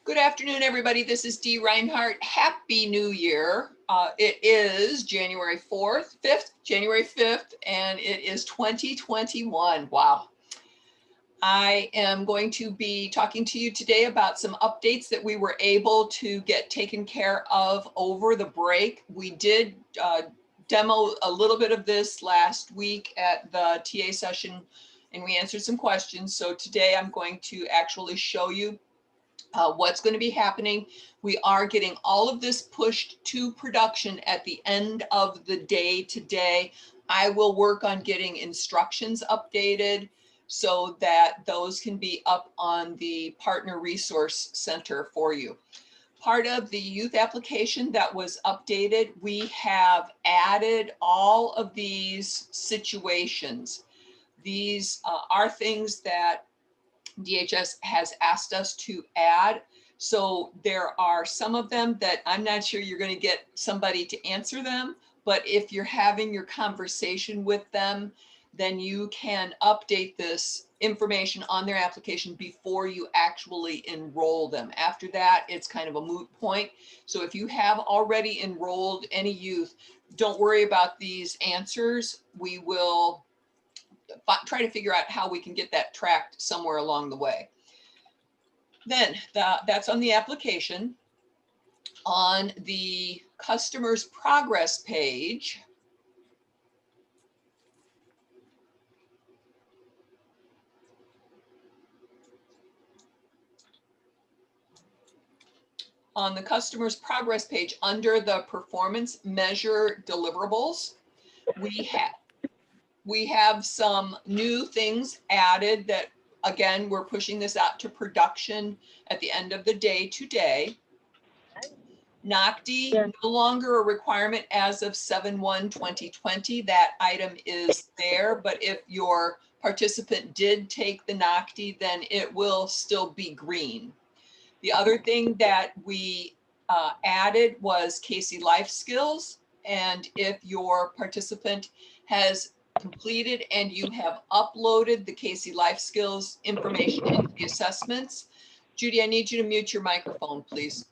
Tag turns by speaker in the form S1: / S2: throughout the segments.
S1: Good afternoon, everybody. This is Dee Reinhardt. Happy New Year. It is January 5th, and it is 2021. Wow. I am going to be talking to you today about some updates that we were able to get taken care of over the break. We did demo a little bit of this last week at the TA session, and we answered some questions. So today I'm going to actually show you what's going to be happening. We are getting all of this pushed to production at the end of the day today. I will work on getting instructions updated so that those can be up on the Partner Resource Center for you. Part of the youth application that was updated, we have added all of these situations. These are things that DHS has asked us to add. So there are some of them that I'm not sure you're going to get somebody to answer them, but if you're having your conversation with them, then you can update this information on their application before you actually enroll them. After that, it's kind of a moot point. So if you have already enrolled any youth, don't worry about these answers. We will try to figure out how we can get that tracked somewhere along the way. Then that's on the application. On the customer's progress page, under the performance measure deliverables, we have some new things added that, again, we're pushing this out to production at the end of the day today. NOCD, no longer a requirement as of 7/1/2020. That item is there, but if your participant did take the NOCD, then it will still be green. The other thing that we added was Casey Life Skills. And if your participant has completed and you have uploaded the Casey Life Skills information into the assessments, Judy, I need you to mute your microphone, please.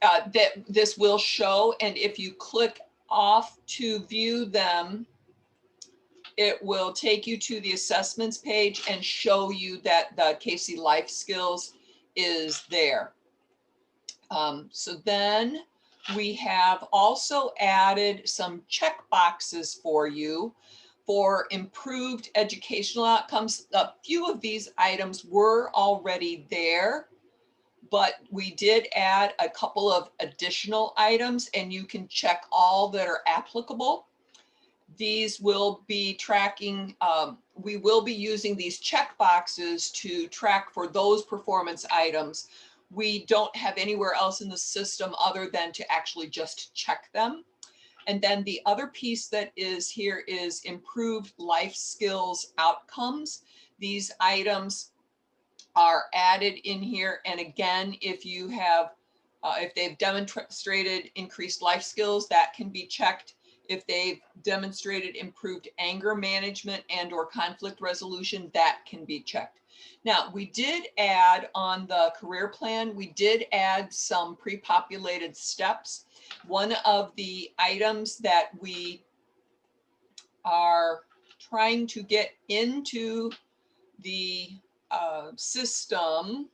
S1: That this will show, and if you click off to view them, it will take you to the assessments page and show you that the Casey Life Skills is there. So then we have also added some check boxes for you for improved educational outcomes. A few of these items were already there, but we did add a couple of additional items, and you can check all that are applicable. These will be tracking, we will be using these check boxes to track for those performance items. We don't have anywhere else in the system other than to actually just check them. And then the other piece that is here is improved life skills outcomes. These items are added in here. And again, if you have, if they've demonstrated increased life skills, that can be checked. If they've demonstrated improved anger management and/or conflict resolution, that can be checked. Now, we did add on the career plan, we did add some pre-populated steps. One of the items that we are trying to get into the system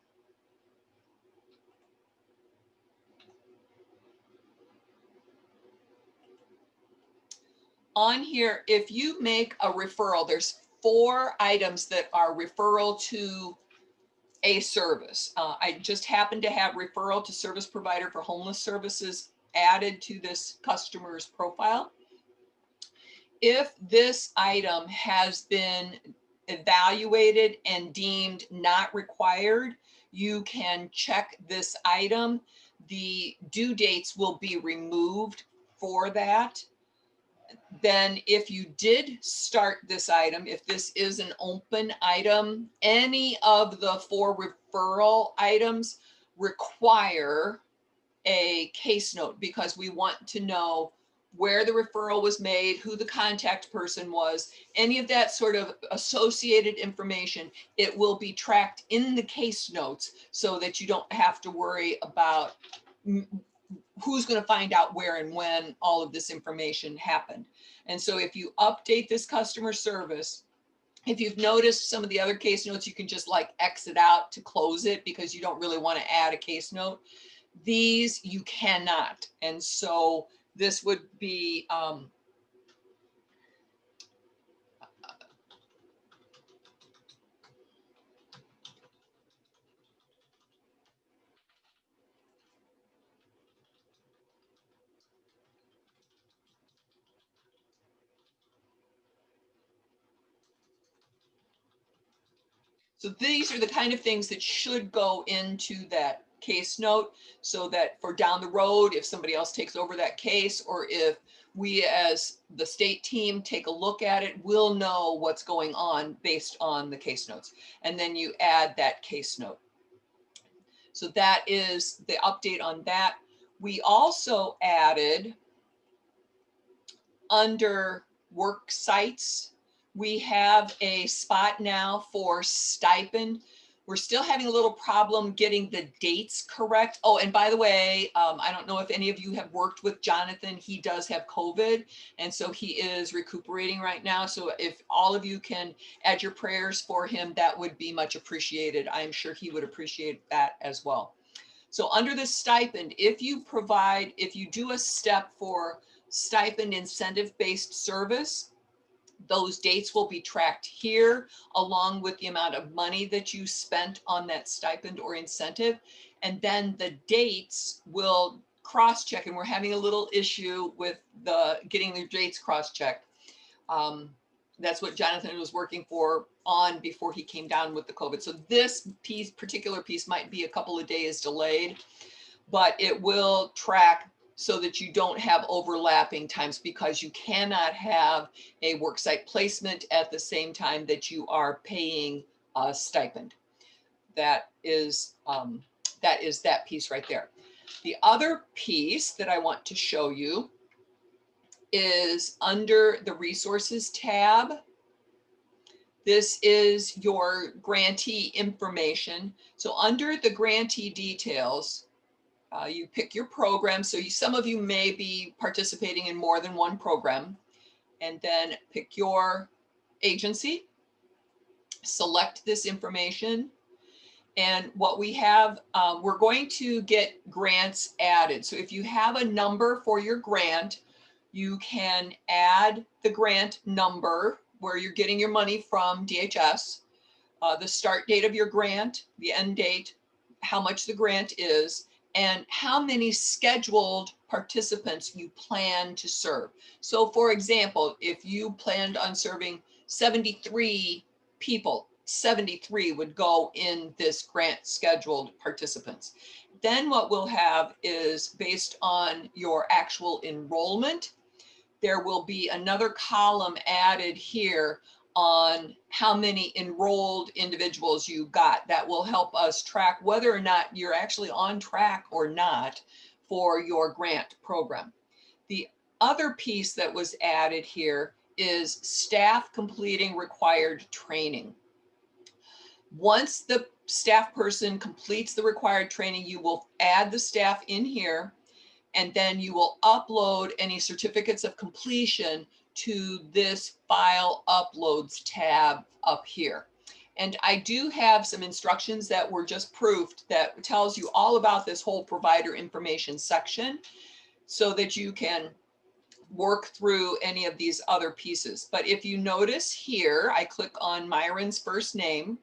S1: on here, if you make a referral, there's 4 items that are referral to a service. I just happen to have referral to service provider for homeless services added to this customer's profile. If this item has been evaluated and deemed not required, you can check this item. The due dates will be removed for that. Then if you did start this item, if this is an open item, any of the 4 referral items require a case note, because we want to know where the referral was made, who the contact person was, any of that sort of associated information, it will be tracked in the case notes so that you don't have to worry about who's going to find out where and when all of this information happened. And so if you update this customer service, if you've noticed some of the other case notes, you can just like exit out to close it because you don't really want to add a case note. These you cannot. And so this would be so these are the kind of things that should go into that case note so that for down the road, if somebody else takes over that case, or if we as the state team take a look at it, we'll know what's going on based on the case notes. And then you add that case note. So that is the update on that. We also added under work sites, we have a spot now for stipend. We're still having a little problem getting the dates correct. Oh, and by the way, I don't know if any of you have worked with Jonathan. He does have COVID, and so he is recuperating right now. So if all of you can add your prayers for him, that would be much appreciated. I'm sure he would appreciate that as well. So under the stipend, if you do a step for stipend incentive-based service, those dates will be tracked here along with the amount of money that you spent on that stipend or incentive. And then the dates will cross-check, and we're having a little issue with getting the dates cross-checked. That's what Jonathan was working on before he came down with the COVID. So this particular piece might be a couple of days delayed, but it will track so that you don't have overlapping times, because you cannot have a worksite placement at the same time that you are paying a stipend. That is that piece right there. The other piece that I want to show you is under the resources tab. This is your grantee information. So under the grantee details, you pick your program. So some of you may be participating in more than one program, and then pick your agency, select this information. And what we have, we're going to get grants added. So if you have a number for your grant, you can add the grant number where you're getting your money from DHS, the start date of your grant, the end date, how much the grant is, and how many scheduled participants you plan to serve. So for example, if you planned on serving 73 people, 73 would go in this grant scheduled participants. Then what we'll have is, based on your actual enrollment, there will be another column added here on how many enrolled individuals you got. That will help us track whether or not you're actually on track or not for your grant program. The other piece that was added here is staff completing required training. Once the staff person completes the required training, you will add the staff in here, and then you will upload any certificates of completion to this file uploads tab up here. And I do have some instructions that were just proofed that tells you all about this whole provider information section so that you can work through any of these other pieces. But if you notice here, I click on Myron's first name.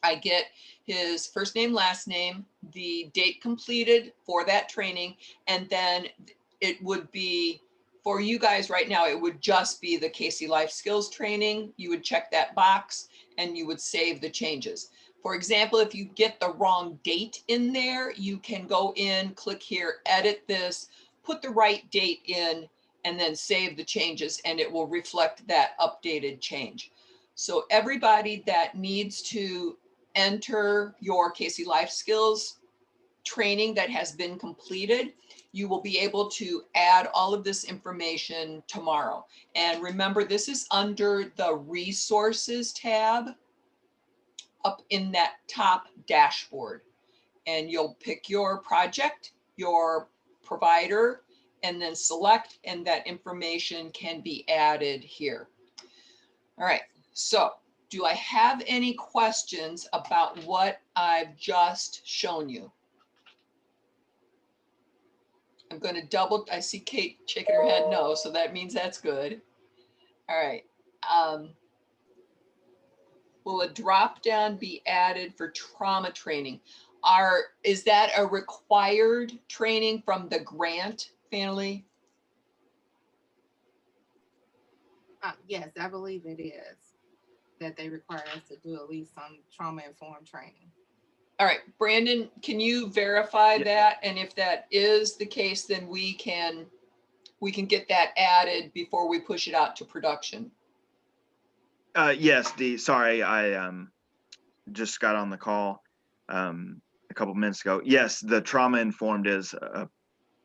S1: I get his first name, last name, the date completed for that training, and then it would be, for you guys right now, it would just be the Casey Life Skills training. You would check that box and you would save the changes. For example, if you get the wrong date in there, you can go in, click here, edit this, put the right date in, and then save the changes, and it will reflect that updated change. So everybody that needs to enter your Casey Life Skills training that has been completed, you will be able to add all of this information tomorrow. And remember, this is under the resources tab up in that top dashboard. And you'll pick your project, your provider, and then select, and that information can be added here. All right, so do I have any questions about what I've just shown you? I'm going to double, I see Kate shaking her head no, so that means that's good. All right. Will a drop down be added for trauma training? Is that a required training from the grant family?
S2: Yes, I believe it is that they require us to do at least some trauma-informed training.
S1: All right, Brandon, can you verify that? And if that is the case, then we can get that added before we push it out to production.
S3: Yes, sorry, I just got on the call a couple minutes ago. Yes, the trauma informed is a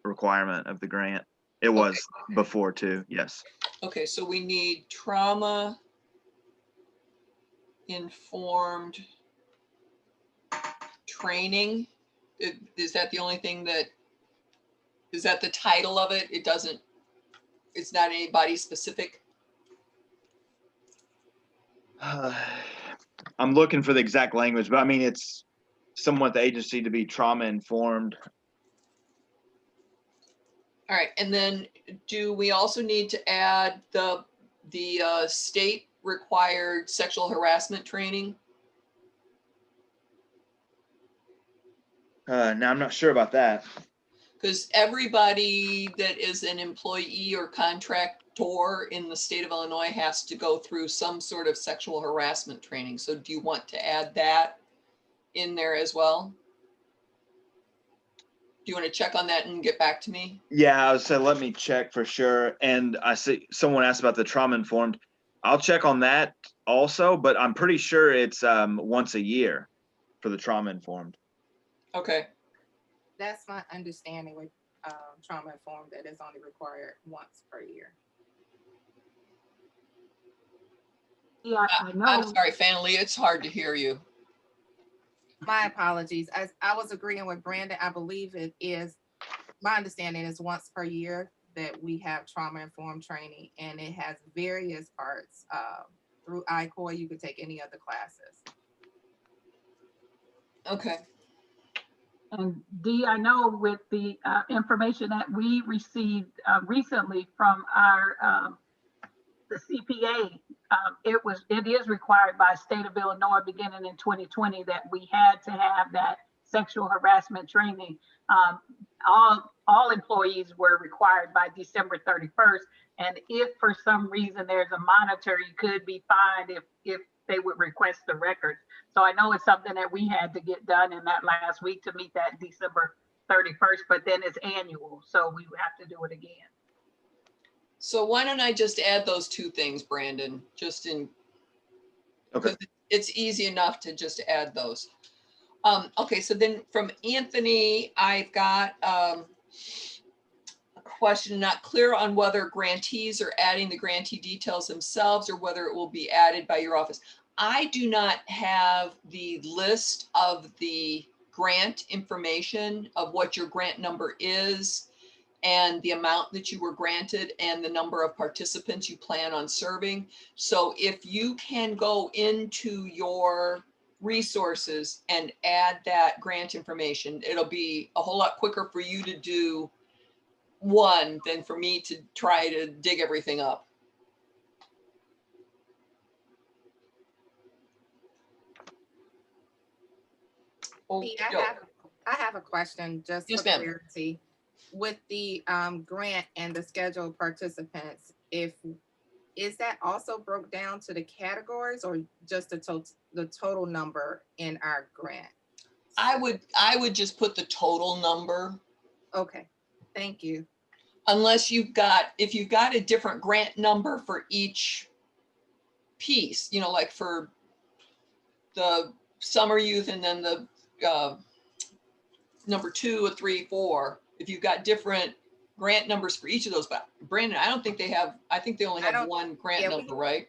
S3: requirement of the grant. It was before too, yes.
S1: Okay, so we need trauma informed training. Is that the only thing is that the title of it? It's not anybody specific?
S3: I'm looking for the exact language, but I mean, it's somewhat the agency to be trauma informed.
S1: All right, and then do we also need to add the state required sexual harassment training?
S3: Now I'm not sure about that.
S1: Because everybody that is an employee or contractor in the state of Illinois has to go through some sort of sexual harassment training. So do you want to add that in there as well? Do you want to check on that and get back to me?
S3: Yeah, I would say let me check for sure. And I see someone asked about the trauma informed. I'll check on that also, but I'm pretty sure it's once a year for the trauma informed.
S1: Okay.
S2: That's my understanding with trauma informed, that it's only required once per year.
S4: Yeah, I know.
S1: I'm sorry, Fanny, it's hard to hear you.
S2: My apologies. I was agreeing with Brandon. I believe it is, my understanding is once per year that we have trauma-informed training, and it has various parts. Through ICOR, you could take any of the classes.
S1: Okay.
S4: And Dee, I know with the information that we received recently from our the CPA, it is required by state of Illinois beginning in 2020 that we had to have that sexual harassment training. All employees were required by December 31st. And if for some reason there's a monitor, you could be fined if they would request the records. So I know it's something that we had to get done in that last week to meet that December 31st, but then it's annual. So we have to do it again.
S1: So why don't I just add those two things, Brandon,
S3: Okay.
S1: It's easy enough to just add those. Okay, so then from Anthony, I've got a question, not clear on whether grantees are adding the grantee details themselves or whether it will be added by your office. I do not have the list of the grant information of what your grant number is and the amount that you were granted and the number of participants you plan on serving. So if you can go into your resources and add that grant information, it'll be a whole lot quicker for you to do one than for me to try to dig everything up. Oh,
S2: I have a question just
S1: yes,
S2: for clarity. With the grant and the scheduled participants, is that also broke down to the categories or just the total number in our grant?
S1: I would just put the total number.
S2: Okay, thank you.
S1: Unless if you've got a different grant number for each piece, like for the summer youth and then the number 2, a 3, 4, if you've got different grant numbers for each of those. But Brandon, I don't think they have, I think they only
S2: I
S1: have
S2: don't-
S1: one grant
S2: yeah,
S1: number, right?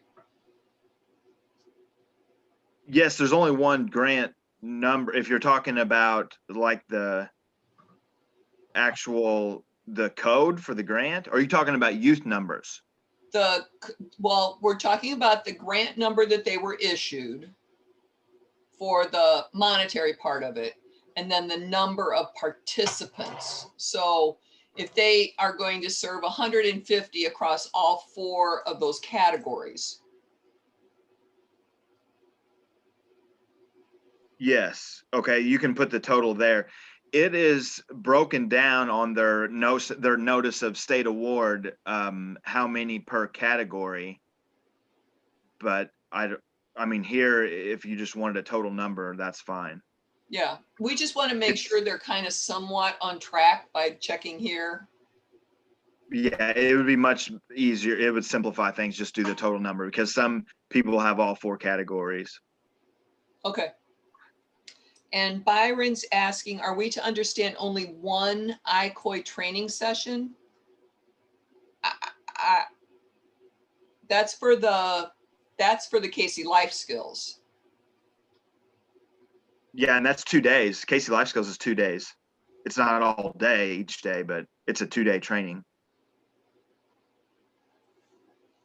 S3: Yes, there's only one grant number. If you're talking about like the actual, the code for the grant, or are you talking about youth numbers?
S1: Well, we're talking about the grant number that they were issued for the monetary part of it, and then the number of participants. So if they are going to serve 150 across all 4 of those categories.
S3: Yes. Okay, you can put the total there. It is broken down on their notice of state award, how many per category. But I mean, here, if you just wanted a total number, that's fine.
S1: Yeah, we just want to make sure they're kind of somewhat on track by checking here.
S3: Yeah, it would be much easier. It would simplify things. Just do the total number, because some people have all 4 categories.
S1: Okay. And Byron's asking, are we to understand only one ICOI training session? That's for the Casey Life Skills.
S3: Yeah, and that's 2 days. Casey Life Skills is 2 days. It's not all day each day, but it's a 2-day training.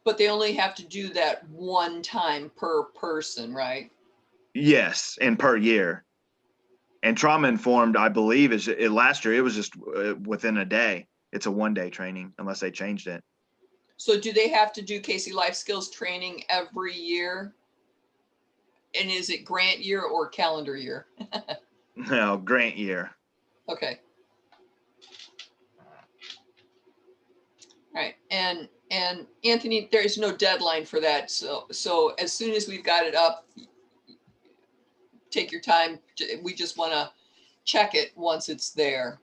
S1: But they only have to do that one time per person, right?
S3: Yes, and per year. And trauma informed, I believe, last year it was just within a day. It's a 1-day training unless they changed it.
S1: So do they have to do Casey Life Skills training every year? And is it grant year or calendar year?
S3: No, grant year.
S1: Okay. All right. And Anthony, there is no deadline for that. So as soon as we've got it up, take your time. We just want to check it once it's there.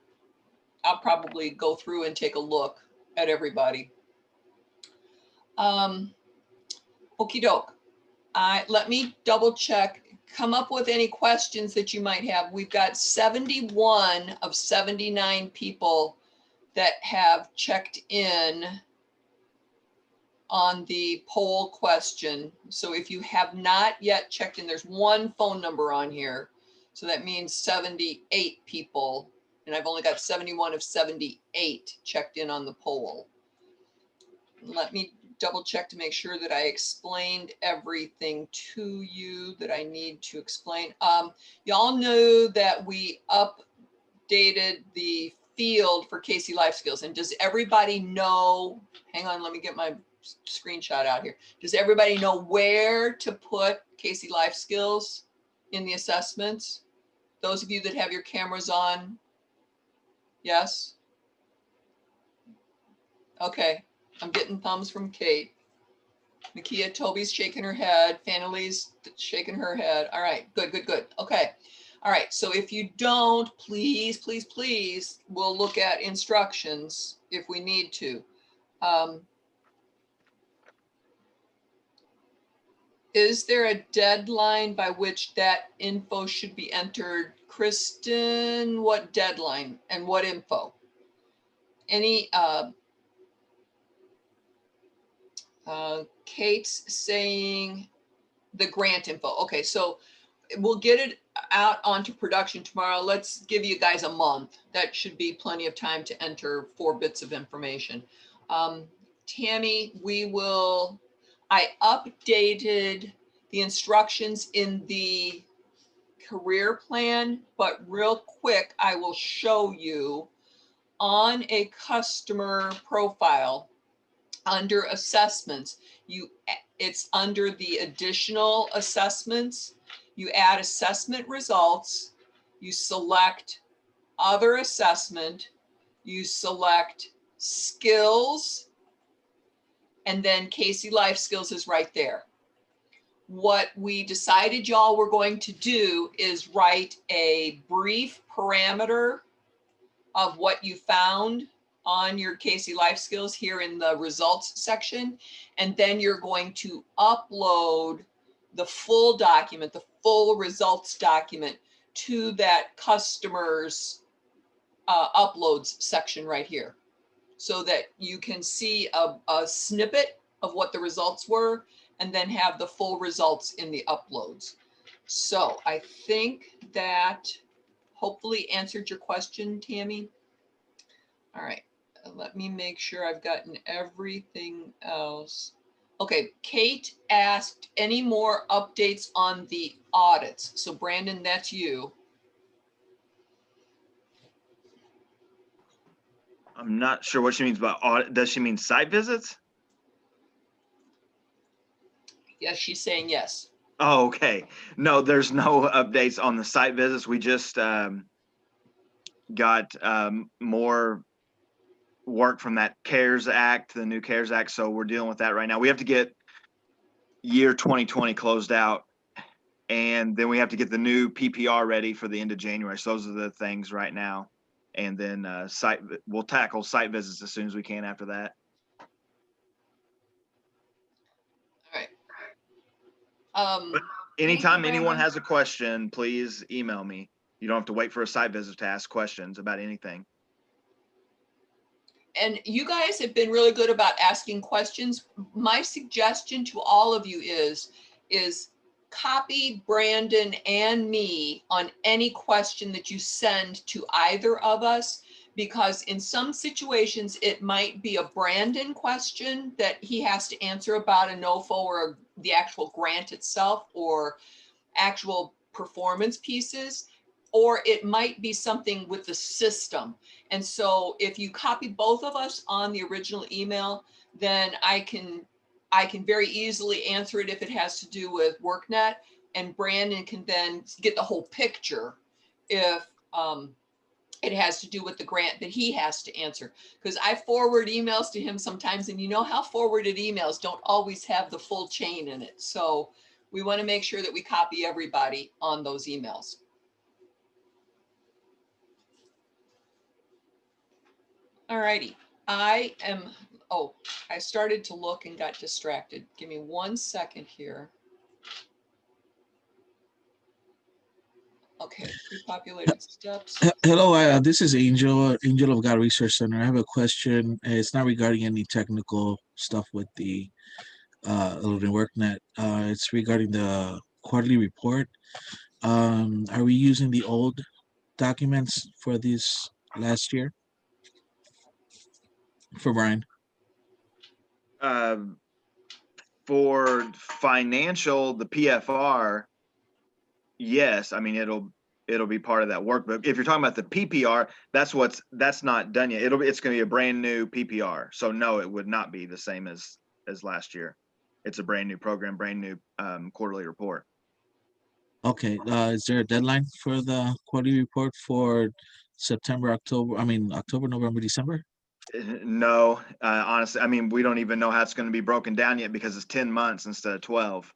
S1: I'll probably go through and take a look at everybody. Okie doke. Let me double check, come up with any questions that you might have. We've got 71 of 79 people that have checked in on the poll question. So if you have not yet checked in, there's one phone number on here. So that means 78 people, and I've only got 71 of 78 checked in on the poll. Let me double check to make sure that I explained everything to you that I need to explain. Y'all know that we updated the field for Casey Life Skills, and does everybody know, hang on, let me get my screenshot out here. Does everybody know where to put Casey Life Skills in the assessments? Those of you that have your cameras on, yes? Okay, I'm getting thumbs from Kate. Nakia, Toby's shaking her head. Fanily's shaking her head. All right, good, good, good. Okay. All right, so if you don't, please, please, please, we'll look at instructions if we need to. Is there a deadline by which that info should be entered? Kristen, what deadline and what info? Any, Kate's saying the grant info. Okay, so we'll get it out onto production tomorrow. Let's give you guys a month. That should be plenty of time to enter 4 bits of information. Tammy, I updated the instructions in the career plan, but real quick, I will show you on a customer profile under assessments. It's under the additional assessments. You add assessment results, you select other assessment, you select skills, and then Casey Life Skills is right there. What we decided y'all were going to do is write a brief parameter of what you found on your Casey Life Skills here in the results section. And then you're going to upload the full document, the full results document to that customer's uploads section right here, so that you can see a snippet of what the results were, and then have the full results in the uploads. So I think that hopefully answered your question, Tammy. All right, let me make sure I've gotten everything else. Okay, Kate asked any more updates on the audits. So Brandon, that's you.
S3: I'm not sure what she means by audit. Does she mean site visits?
S1: Yes, she's saying yes.
S3: Oh, okay. No, there's no updates on the site visits. We just got more work from that CARES Act, the new CARES Act. So we're dealing with that right now. We have to get year 2020 closed out, and then we have to get the new PPR ready for the end of January. So those are the things right now. And then we'll tackle site visits as soon as we can after that.
S1: All right.
S3: Anytime
S2: Thank you,
S3: anyone
S2: Brandon.
S3: has a question, please email me. You don't have to wait for a site visit to ask questions about anything.
S1: And you guys have been really good about asking questions. My suggestion to all of you is copy Brandon and me on any question that you send to either of us, because in some situations it might be a Brandon question that he has to answer about a NOFO or the actual grant itself or actual performance pieces, or it might be something with the system. And so if you copy both of us on the original email, then I can very easily answer it if it has to do with workNet, and Brandon can then get the whole picture if it has to do with the grant that he has to answer. Because I forward emails to him sometimes, and you know how forwarded emails don't always have the full chain in it. So we want to make sure that we copy everybody on those emails. All righty. I started to look and got distracted. Give me 1 second here. Okay, pre-populated steps.
S5: Hello, this is Angel of God Research Center. I have a question. It's not regarding any technical stuff with the WorkNet. It's regarding the quarterly report. Are we using the old documents for this last year? For Brian?
S3: For financial, the PFR, yes. I mean, it'll be part of that work. But if you're talking about the PPR, that's not done yet. It's going to be a brand new PPR. So no, it would not be the same as last year. It's a brand new program, brand new quarterly report.
S5: Okay. Is there a deadline for the quarterly report for October, November, December?
S3: No, honestly, I mean, we don't even know how it's going to be broken down yet because it's 10 months instead of 12.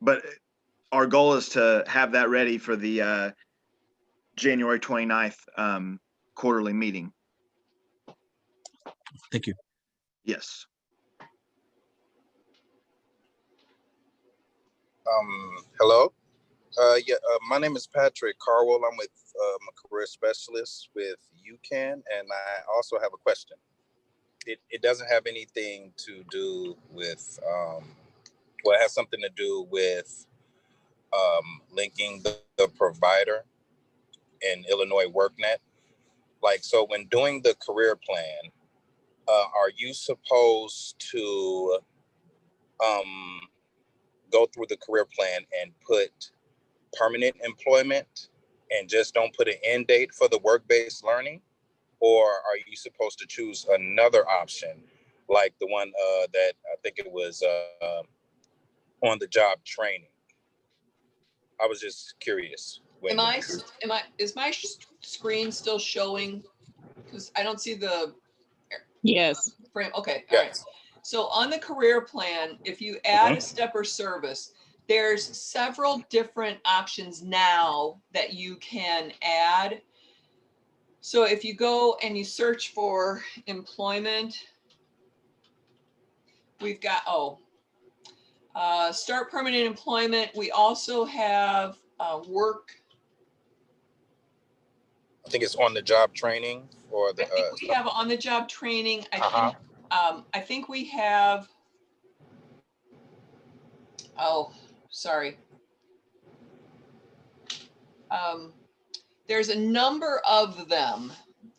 S3: But our goal is to have that ready for the January 29th quarterly meeting.
S5: Thank you.
S3: Yes.
S6: Hello. My name is Patrick Carwell. I'm with I'm a career specialist with UCAN, and I also have a question. It doesn't have anything to do with, it has something to do with linking the provider in Illinois WorkNet. Like, so when doing the career plan, are you supposed to go through the career plan and put permanent employment and just don't put an end date for the work-based learning? Or are you supposed to choose another option, like the one that I think it was on the job training? I was just curious.
S1: Is my screen still showing? Because I don't see the
S7: Yes.
S1: frame. Okay,
S6: Yes.
S1: all right. So on the career plan, if you add a step or service, there's several different options now that you can add. So if you go and you search for employment, we've got, start permanent employment. We also have work.
S6: I think it's on the job training or the.
S1: I think we have on the job training.
S6: Uh-huh.
S1: I think we have. Oh, sorry. There's a number of them,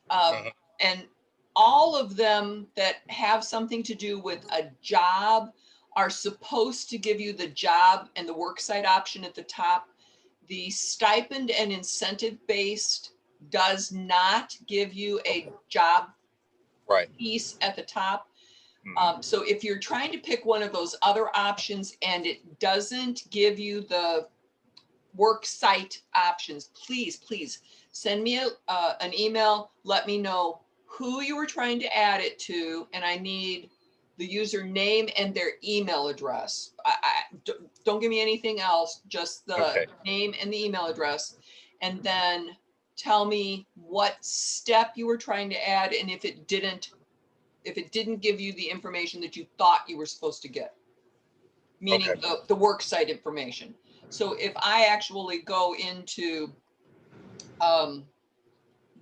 S6: Mhm.
S1: and all of them that have something to do with a job are supposed to give you the job and the worksite option at the top. The stipend and incentive based does not give you a job
S6: Right.
S1: piece at the top.
S6: Mhm.
S1: So if you're trying to pick one of those other options and it doesn't give you the work site options, please send me an email. Let me know who you were trying to add it to, and I need the username and their email address. Don't give me anything else, just the
S6: Okay.
S1: name and the email address, and then tell me what step you were trying to add, and if it didn't give you the information that you thought you were supposed to get, meaning
S6: Okay.
S1: the work site information. So if I actually go into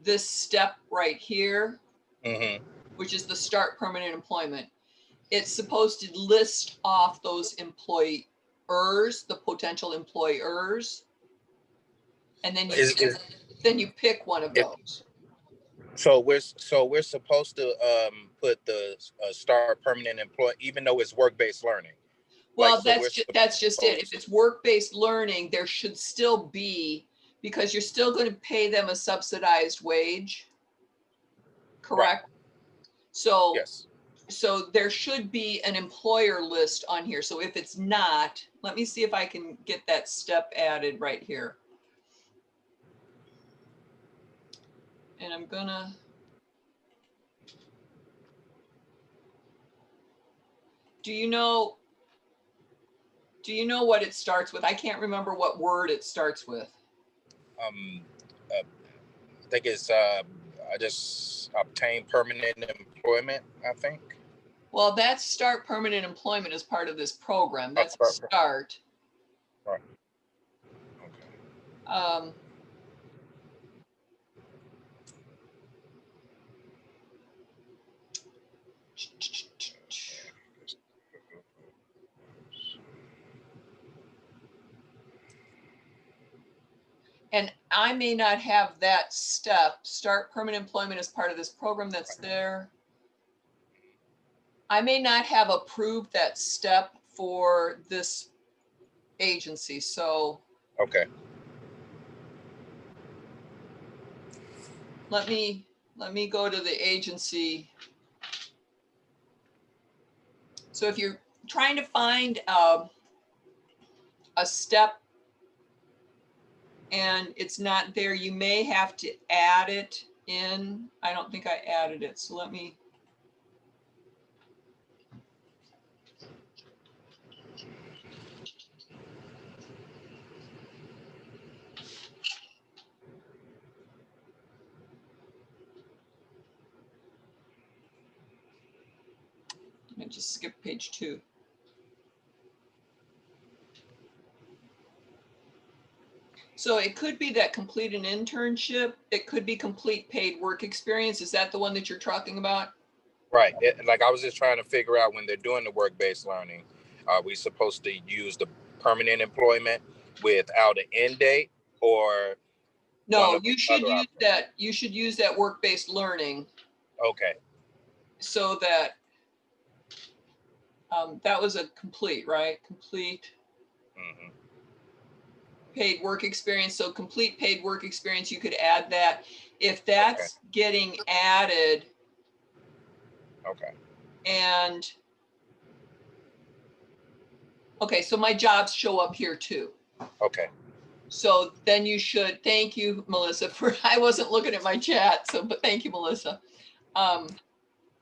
S1: this step right here,
S6: Mhm.
S1: which is the start permanent employment, it's supposed to list off those employers, the potential employers, and then you pick one of those.
S6: So we're supposed to put the start permanent employment, even though it's work-based learning.
S1: Well,
S6: So
S1: that's just it. If it's work-based learning, there should still be, because you're still going to pay them a subsidized wage, correct?
S6: Right.
S1: So,
S6: Yes.
S1: so there should be an employer list on here. So if it's not, let me see if I can get that step added right here. And I'm gonna, do you know what it starts with? I can't remember what word it starts with.
S6: I think it's I just obtained permanent employment, I think.
S1: Well, that's start permanent employment as part of this program. That's a start.
S6: Right. Okay.
S1: And I may not have that step, start permanent employment as part of this program that's there. I may not have approved that step for this agency, so.
S6: Okay.
S1: Let me go to the agency. So if you're trying to find a step and it's not there, you may have to add it in. I don't think I added it, so let me. Let me just skip page 2. So it could be that complete an internship. It could be complete paid work experience. Is that the one that you're talking about?
S6: Right. Like I was just trying to figure out, when they're doing the work-based learning, are we supposed to use the permanent employment without an end date, or?
S1: No, you should use that. You should use that work-based learning.
S6: Okay.
S1: So that that was a complete, right? Complete.
S6: Mm-hmm.
S1: Paid work experience. So complete paid work experience, you could add that. If that's getting added.
S6: Okay.
S1: And okay, so my jobs show up here too.
S6: Okay.
S1: So then you should, thank you, Melissa, for, I wasn't looking at my chat, so, but thank you, Melissa.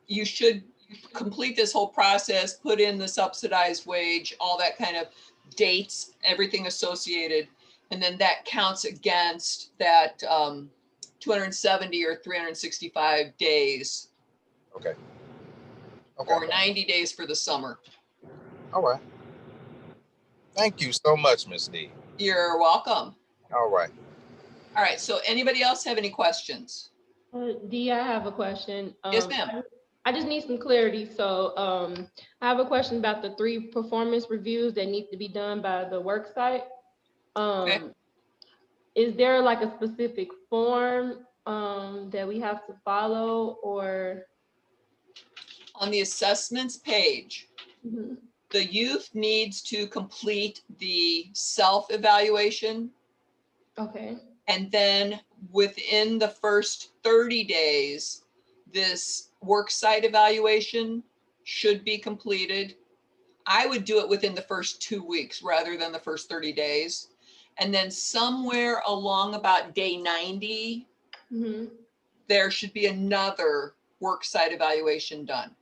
S1: You should complete this whole process, put in the subsidized wage, all that kind of dates, everything associated. And then that counts against that 270 or 365 days.
S6: Okay.
S1: Or 90 days for the summer.
S6: All right. Thank you so much, Ms. D.
S1: You're welcome.
S6: All right.
S1: All right, so anybody else have any questions?
S7: Dee, I have a question.
S1: Yes, ma'am.
S7: I just need some clarity. So I have a question about the 3 performance reviews that need to be done by the work site.
S1: Okay.
S7: Is there like a specific form that we have to follow, or?
S1: On the assessments page,
S7: Mhm.
S1: the youth needs to complete the self-evaluation,
S7: Okay,
S1: and then within the first 30 days, this work site evaluation should be completed. I would do it within the first 2 weeks rather than the first 30 days. And then somewhere along about day 90,
S7: Mhm.
S1: there should be another work site evaluation done.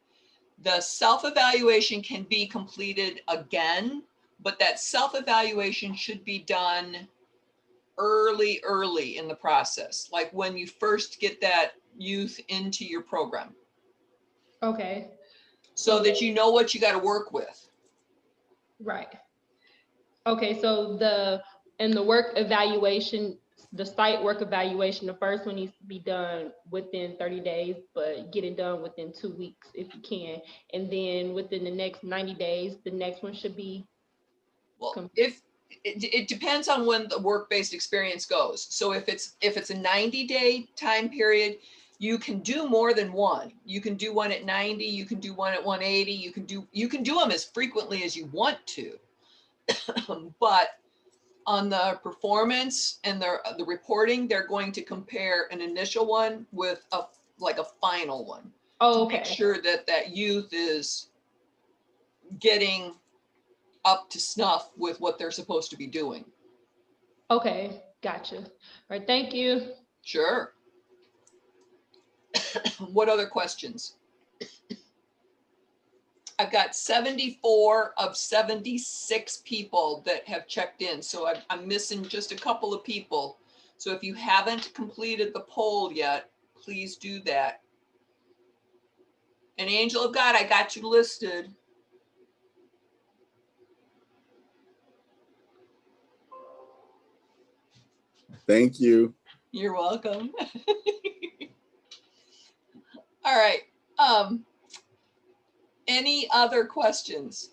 S1: The self-evaluation can be completed again, but that self-evaluation should be done early in the process, like when you first get that youth into your program,
S7: okay,
S1: so that you know what you got to work with.
S7: right. Okay, so the work evaluation, the site work evaluation, the first one needs to be done within 30 days, but get it done within 2 weeks if you can. And then within the next 90 days, the next one should be.
S1: Well, if it depends on when the work-based experience goes. So if it's a 90-day time period, you can do more than one. You can do one at 90, you can do one at 180, you can do them as frequently as you want to. But on the performance and the reporting, they're going to compare an initial one with a final one.
S7: Oh,
S1: to make
S7: okay.
S1: sure that that youth is getting up to snuff with what they're supposed to be doing.
S7: Okay, gotcha. All right, thank you.
S1: Sure. What other questions? I've got 74 of 76 people that have checked in. So I'm missing just a couple of people. So if you haven't completed the poll yet, please do that. And Angel of God, I got you listed.
S8: Thank you.
S1: You're welcome. All right. Any other questions?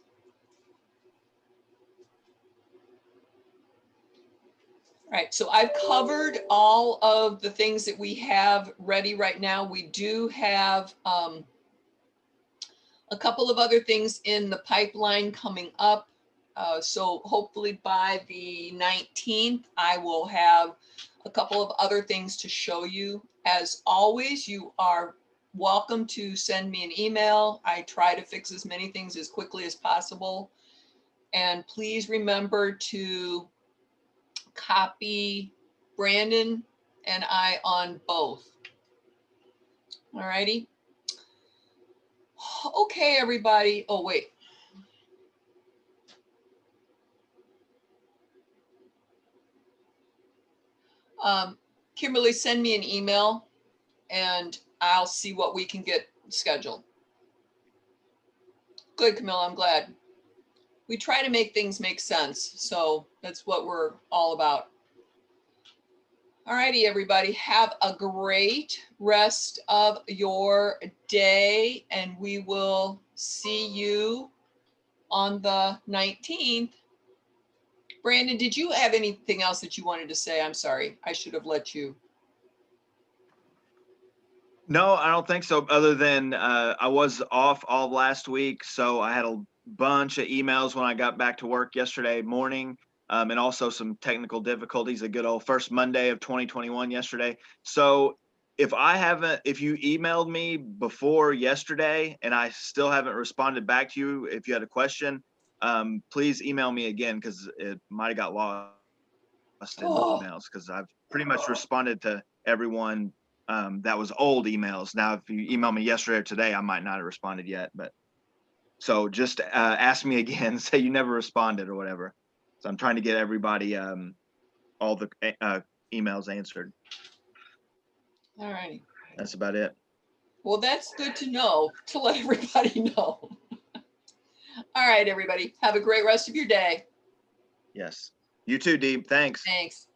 S1: All right, so I've covered all of the things that we have ready right now. We do have a couple of other things in the pipeline coming up. So hopefully by the 19th, I will have a couple of other things to show you. As always, you are welcome to send me an email. I try to fix as many things as quickly as possible. And please remember to copy Brandon and I on both. All righty. Okay, everybody. Oh, wait. Kimberly, send me an email and I'll see what we can get scheduled. Good, Camilla, I'm glad. We try to make things make sense. So that's what we're all about. All righty, everybody. Have a great rest of your day, and we will see you on the 19th. Brandon, did you have anything else that you wanted to say? I'm sorry. I should have let you.
S3: No, I don't think so. Other than I was off all last week, so I had a bunch of emails when I got back to work yesterday morning, and also some technical difficulties. A good old first Monday of 2021 yesterday. So if you emailed me before yesterday and I still haven't responded back to you, if you had a question, please email me again because it might have got lost in the emails because I've pretty much responded to everyone. That was old emails. Now, if you email me yesterday or today, I might not have responded yet. But so just ask me again, say you never responded or whatever. So I'm trying to get everybody all the emails answered.
S1: All righty.
S3: That's about it.
S1: Well, that's good to know, to let everybody know. All right, everybody. Have a great rest of your day.
S3: Yes. You too, Dee. Thanks.
S1: Thanks.